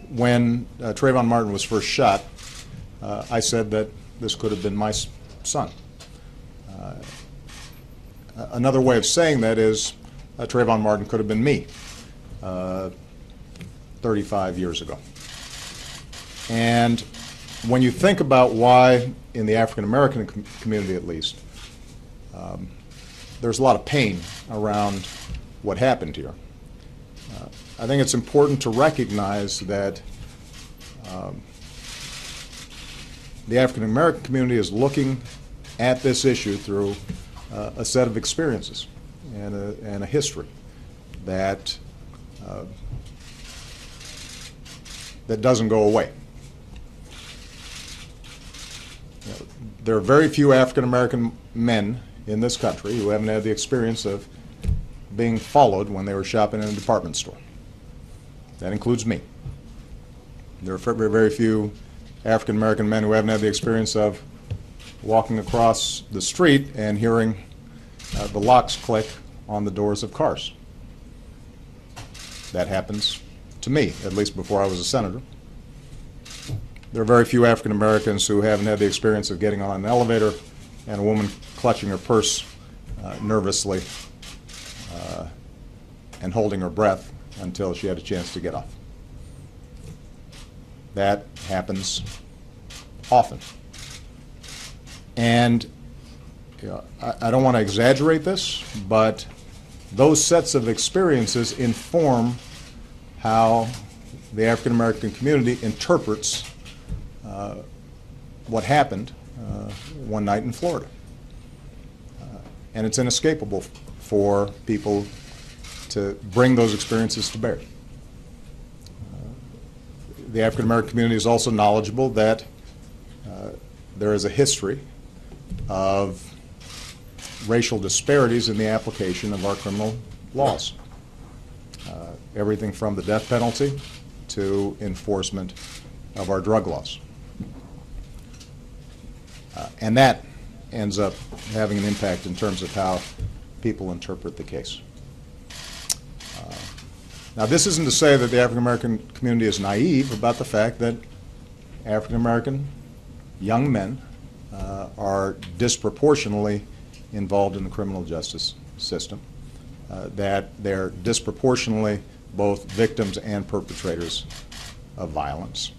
when Trayvon Martin was first shot, I said that this could have been my son. Another way of saying that is Trayvon Martin could have been me 35 years ago. And when you think about why, in the African American community at least, there's a lot of pain around what happened here, I think it's important to recognize that the African American community is looking at this issue through a set of experiences and a history that that doesn't go away. There are very few African American men in this country who haven't had the experience of being followed when they were shopping in a department store. That includes me. There are very few African American men who haven't had the experience of walking across the street and hearing the locks click on the doors of cars. That happens to me, at least before I was a senator. There are very few African Americans who haven't had the experience of getting on an elevator and a woman clutching her purse nervously and holding her breath until she had a chance to get off. That happens often. And I don't want to exaggerate this, but those sets of experiences inform how the African American community interprets what happened one night in Florida. And it's inescapable for people to bring those experiences to bear. The African American community is also knowledgeable that there is a history of racial disparities in the application of our criminal laws. Everything from the death penalty to enforcement of our drug laws. And that ends up having an impact in terms of how people interpret the case. Now, this isn't to say that the African American community is naive about the fact that African American young men are disproportionately involved in the criminal justice system, that they're disproportionately both victims and perpetrators of violence.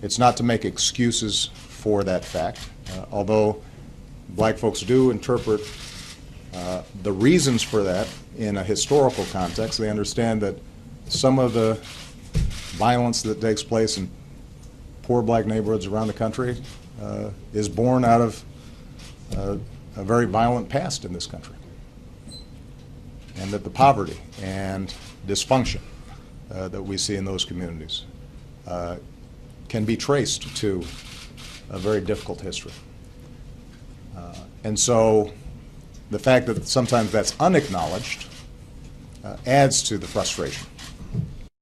It's not to make excuses for that fact, although black folks do interpret the reasons for that in a historical context. They understand that some of the violence that takes place in poor black neighborhoods around the country is born out of a very violent past in this country, and that the poverty and dysfunction that we see in those communities can be traced to a very difficult history. And so the fact that sometimes that's unacknowledged adds to the frustration.